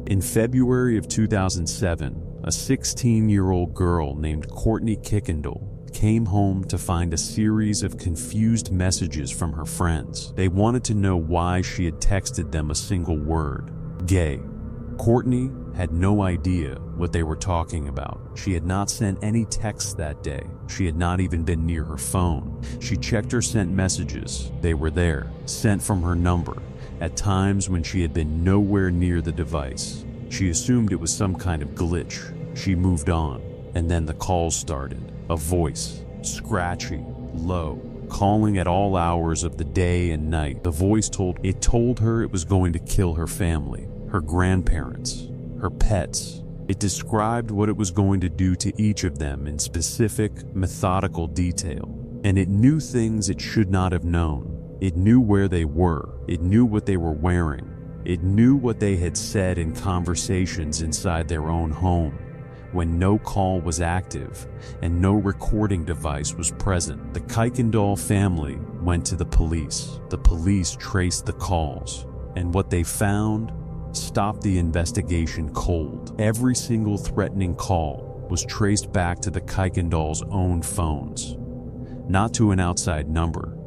In February of 2007, a 16-year-old girl named Courtney Kickendall came home to find a series of confused messages from her friends. They wanted to know why she had texted them a single word: gay. Courtney had no idea what they were talking about. She had not sent any texts that day. She had not even been near her phone. She checked her sent messages. They were there, sent from her number, at times when she had been nowhere near the device. She assumed it was some kind of glitch. She moved on, and then the calls started. A voice, scratchy, low, calling at all hours of the day and night. The voice told her it was going to kill her family, her grandparents, her pets. It described what it was going to do to each of them in specific, methodical detail. And it knew things it should not have known. It knew where they were. It knew what they were wearing. It knew what they had said in conversations inside their own home, when no call was active and no recording device was present. The Kuykendall family went to the police. The police traced the calls, and what they found stopped the investigation cold. Every single threatening call was traced back to the Kuykendall's own phones, not to an outside number,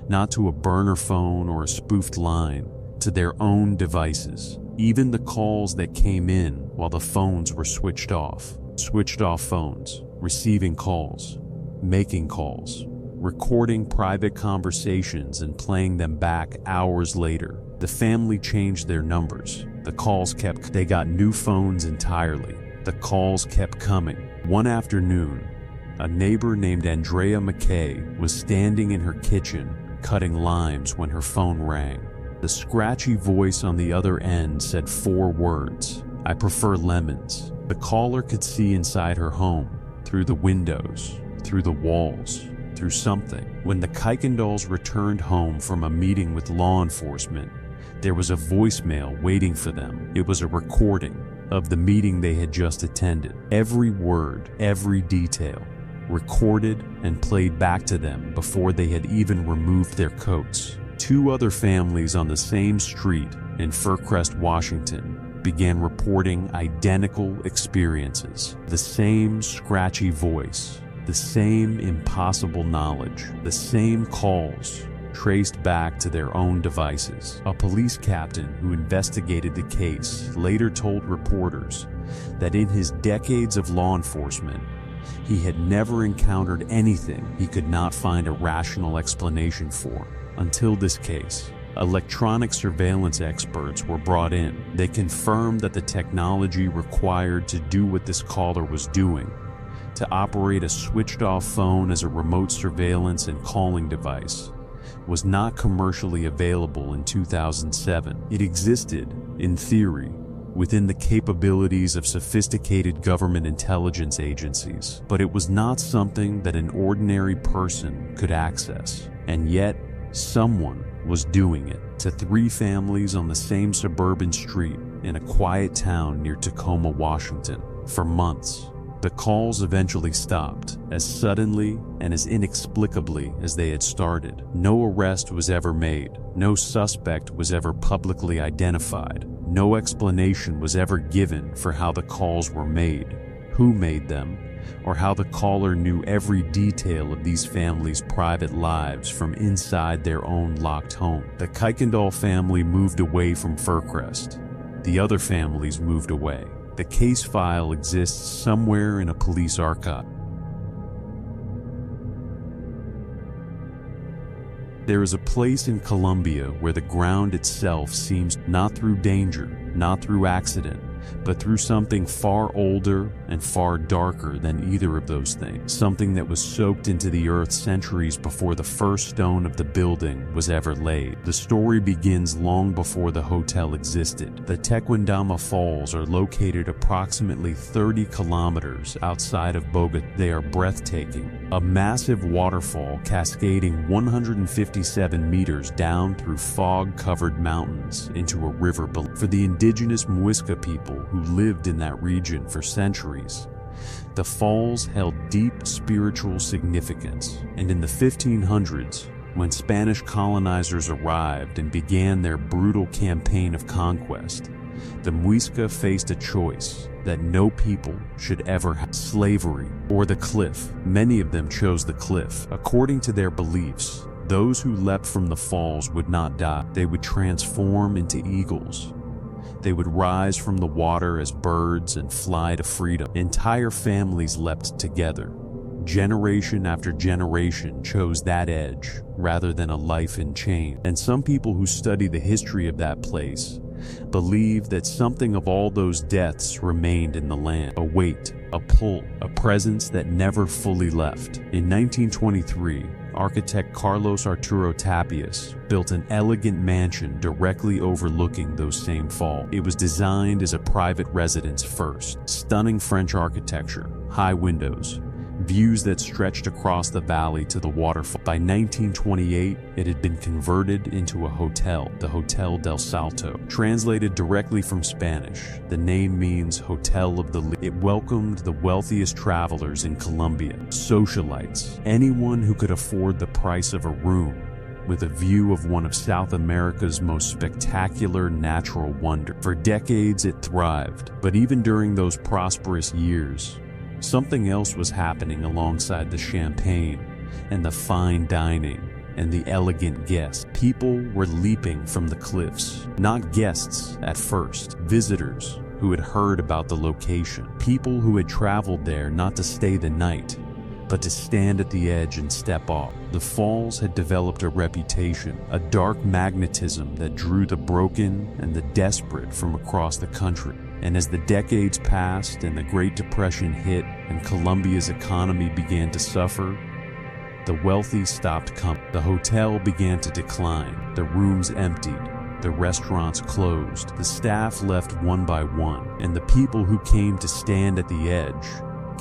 not to a burner phone or a spoofed line, to their own devices. Even the calls that came in while the phones were switched off phones, receiving calls, making calls, recording private conversations and playing them back hours later. The family changed their numbers. The calls they got new phones entirely. The calls kept coming. One afternoon, a neighbor named Andrea McKay was standing in her kitchen cutting limes when her phone rang. The scratchy voice on the other end said 4 words: "I prefer lemons." The caller could see inside her home, through the windows, through the walls, through something. When the Kuykendalls returned home from a meeting with law enforcement, there was a voicemail waiting for them. It was a recording of the meeting they had just attended. Every word, every detail, recorded and played back to them before they had even removed their coats. 2 other families on the same street in Fircrest, Washington, began reporting identical experiences. The same scratchy voice, the same impossible knowledge, the same calls traced back to their own devices. A police captain who investigated the case later told reporters that in his decades of law enforcement, he had never encountered anything he could not find a rational explanation for until this case. Electronic surveillance experts were brought in. They confirmed that the technology required to do what this caller was doing, to operate a switched-off phone as a remote surveillance and calling device, was not commercially available in 2007. It existed, in theory, within the capabilities of sophisticated government intelligence agencies, but it was not something that an ordinary person could access. And yet, someone was doing it to 3 families on the same suburban street in a quiet town near Tacoma, Washington. For months, the calls eventually stopped, as suddenly and as inexplicably as they had started. No arrest was ever made. No suspect was ever publicly identified. No explanation was ever given for how the calls were made, who made them, or how the caller knew every detail of these families' private lives from inside their own locked home. The Kuykendall family moved away from Fircrest. The other families moved away. The case file exists somewhere in a police archive. There is a place in Colombia where the ground itself seems, not through danger, not through accident, but through something far older and far darker than either of those things. Something that was soaked into the earth centuries before the first stone of the building was ever laid. The story begins long before the hotel existed. The Tequendama Falls are located approximately 30 kilometers outside of Bogotá. They are breathtaking. A massive waterfall cascading 157 meters down through fog-covered mountains into a river below. For the indigenous Muisca people who lived in that region for centuries, the falls held deep spiritual significance, and in the 1500s, when Spanish colonizers arrived and began their brutal campaign of conquest, The Muisca faced a choice that no people should ever have: slavery or the cliff. Many of them chose the cliff. According to their beliefs, those who leapt from the falls would not die. They would transform into eagles. They would rise from the water as birds and fly to freedom. Entire families leapt together. Generation after generation chose that edge rather than a life in chains. And some people who study the history of that place believe that something of all those deaths remained in the land. A weight, a pull, a presence that never fully left. In 1923, architect Carlos Arturo Tapias built an elegant mansion directly overlooking those same falls. It was designed as a private residence first. Stunning French architecture, high windows, views that stretched across the valley to the waterfall. By 1928, it had been converted into a hotel, the Hotel del Salto. Translated directly from Spanish, the name means Hotel of the Leap. It welcomed the wealthiest travelers in Colombia, socialites, anyone who could afford the price of a room with a view of one of South America's most spectacular natural wonders. For decades it thrived, but even during those prosperous years, something else was happening alongside the champagne and the fine dining and the elegant guests. People were leaping from the cliffs. Not guests at first, visitors who had heard about the location. People who had traveled there not to stay the night, but to stand at the edge and step off. The falls had developed a reputation, a dark magnetism that drew the broken and the desperate from across the country. And as the decades passed and the Great Depression hit and Colombia's economy began to suffer, the wealthy stopped coming. The hotel began to decline. The rooms emptied. The restaurants closed. The staff left one by one. And the people who came to stand at the edge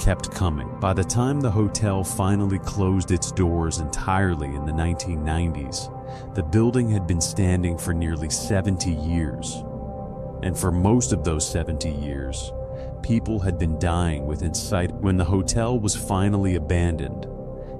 kept coming. By the time the hotel finally closed its doors entirely in the 1990s, the building had been standing for nearly 70 years. And for most of those 70 years, people had been dying within sight. When the hotel was finally abandoned,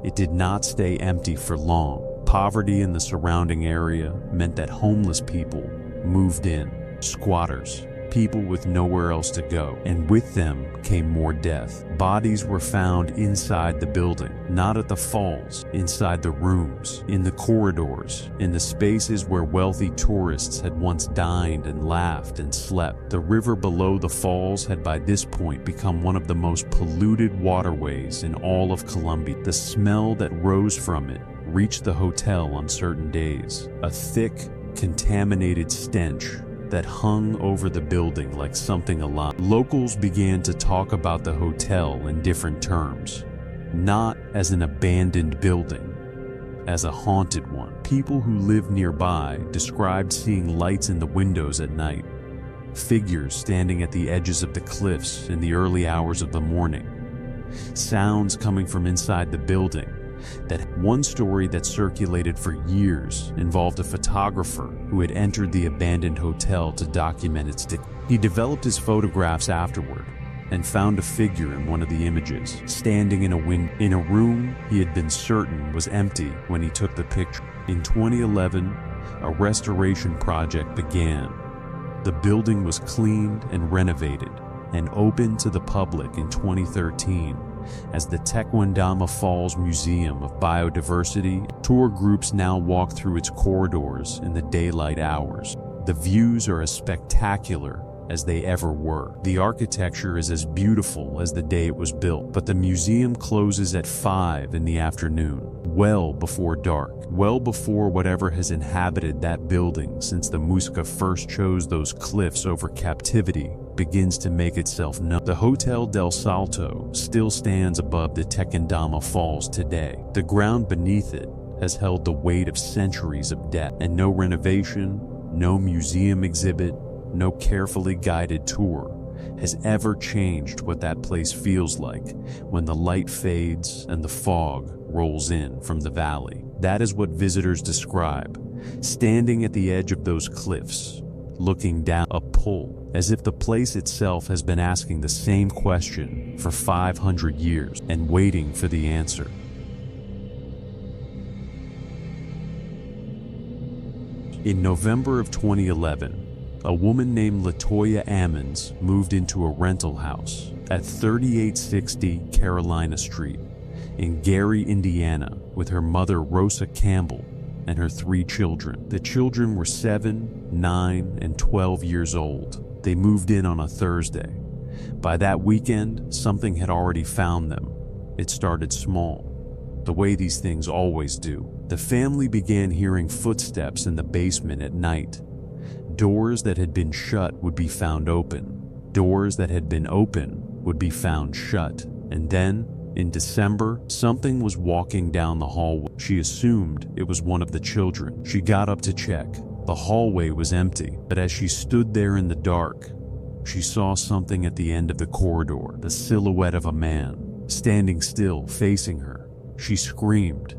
it did not stay empty for long. Poverty in the surrounding area meant that homeless people moved in, squatters, people with nowhere else to go, and with them came more death. Bodies were found inside the building, not at the falls, inside the rooms, in the corridors, in the spaces where wealthy tourists had once dined and laughed and slept. The river below the falls had by this point become one of the most polluted waterways in all of Colombia. The smell that rose from it reached the hotel on certain days, a thick, contaminated stench that hung over the building like something alive. Locals began to talk about the hotel in different terms, not as an abandoned building, as a haunted one. People who lived nearby described seeing lights in the windows at night, figures standing at the edges of the cliffs in the early hours of the morning, sounds coming from inside the building. That one story that circulated for years involved a photographer who had entered the abandoned hotel to document its decay. He developed his photographs afterward and found a figure in one of the images, standing in a room he had been certain was empty when he took the picture. In 2011, a restoration project began. The building was cleaned and renovated and opened to the public in 2013 as the Tequendama Falls Museum of Biodiversity. Tour groups now walk through its corridors in the daylight hours. The views are as spectacular as they ever were. The architecture is as beautiful as the day it was built, but the museum closes at 5 in the afternoon, well before dark, well before whatever has inhabited that building since the Muisca first chose those cliffs over captivity begins to make itself known. The Hotel del Salto still stands above the Tequendama Falls today. The ground beneath it has held the weight of centuries of death, and no renovation, no museum exhibit, no carefully guided tour has ever changed what that place feels like when the light fades and the fog rolls in from the valley. That is what visitors describe, standing at the edge of those cliffs, looking down, a pull, as if the place itself has been asking the same question for 500 years and waiting for the answer. In November of 2011, a woman named Latoya Ammons moved into a rental house at 3860 Carolina Street in Gary, Indiana, with her mother Rosa Campbell and her 3 children. The children were 7, 9, and 12 years old. They moved in on a Thursday. By that weekend, something had already found them. It started small, the way these things always do. The family began hearing footsteps in the basement at night. Doors that had been shut would be found open. Doors that had been open would be found shut. And then, in December, something was walking down the hallway. She assumed it was one of the children. She got up to check. The hallway was empty, but as she stood there in the dark, she saw something at the end of the corridor, the silhouette of a man, standing still, facing her. She screamed.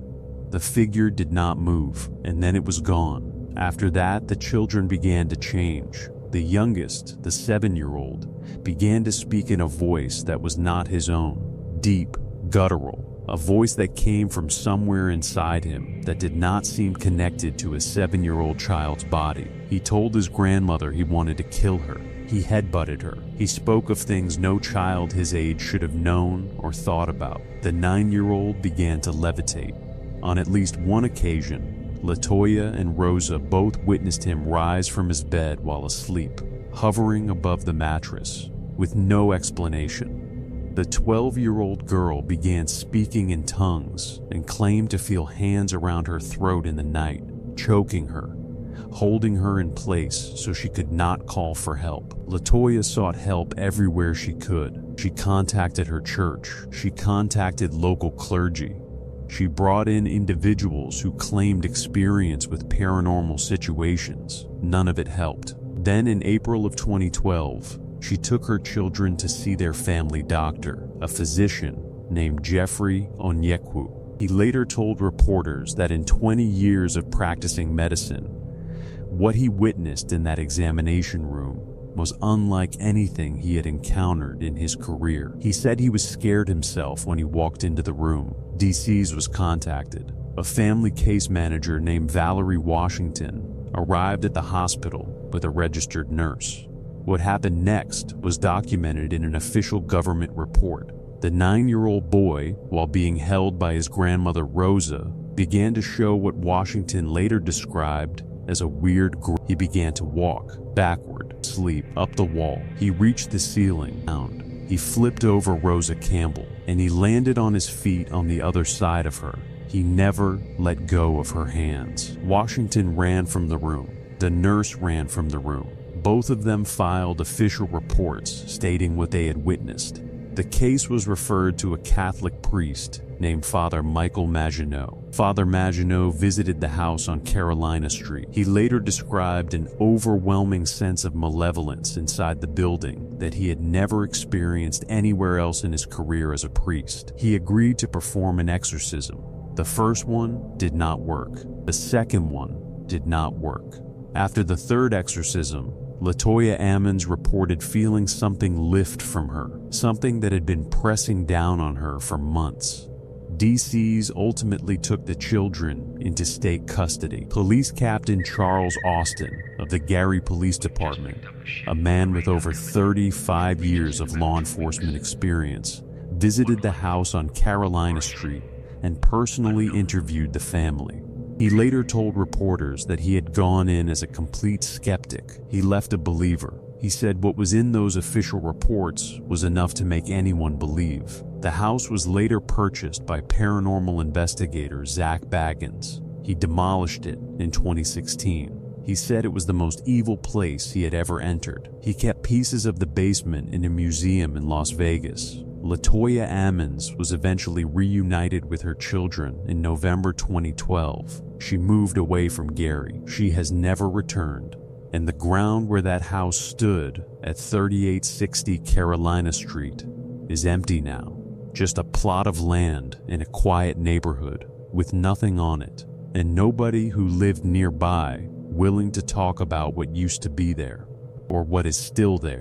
The figure did not move, and then it was gone. After that, the children began to change. The youngest, the 7-year-old, began to speak in a voice that was not his own, deep, guttural, a voice that came from somewhere inside him that did not seem connected to a 7-year-old child's body. He told his grandmother he wanted to kill her. He headbutted her. He spoke of things no child his age should have known or thought about. The 9-year-old began to levitate. On at least one occasion, Latoya and Rosa both witnessed him rise from his bed while asleep, hovering above the mattress, with no explanation. The 12-year-old girl began speaking in tongues and claimed to feel hands around her throat in the night, choking her, holding her in place so she could not call for help. Latoya sought help everywhere she could. She contacted her church. She contacted local clergy. She brought in individuals who claimed experience with paranormal situations. None of it helped. Then in April of 2012, she took her children to see their family doctor, a physician named Jeffrey Onyekwu. He later told reporters that in 20 years of practicing medicine, what he witnessed in that examination room was unlike anything he had encountered in his career. He said he was scared himself when he walked into the room. DC's was contacted. A family case manager named Valerie Washington arrived at the hospital with a registered nurse. What happened next was documented in an official government report. The 9-year-old boy, while being held by his grandmother Rosa, began to show what Washington later described as a weird He began to walk backward, sleep, up the wall. He reached the ceiling, down. He flipped over Rosa Campbell, and he landed on his feet on the other side of her. He never let go of her hands. Washington ran from the room. The nurse ran from the room. Both of them filed official reports stating what they had witnessed. The case was referred to a Catholic priest named Father Michael Maginot. Father Maginot visited the house on Carolina Street. He later described an overwhelming sense of malevolence inside the building that he had never experienced anywhere else in his career as a priest. He agreed to perform an exorcism. The first one did not work. The second one did not work. After the third exorcism, Latoya Ammons reported feeling something lift from her, something that had been pressing down on her for months. DC's ultimately took the children into state custody. Police Captain Charles Austin of the Gary Police Department, a man with over 35 years of law enforcement experience, visited the house on Carolina Street and personally interviewed the family. He later told reporters that he had gone in as a complete skeptic. He left a believer. He said what was in those official reports was enough to make anyone believe. The house was later purchased by paranormal investigator Zach Baggins. He demolished it in 2016. He said it was the most evil place he had ever entered. He kept pieces of the basement in a museum in Las Vegas. Latoya Ammons was eventually reunited with her children in November 2012. She moved away from Gary. She has never returned. And the ground where that house stood at 3860 Carolina Street is empty now. Just a plot of land in a quiet neighborhood with nothing on it, and nobody who lived nearby willing to talk about what used to be there or what is still there.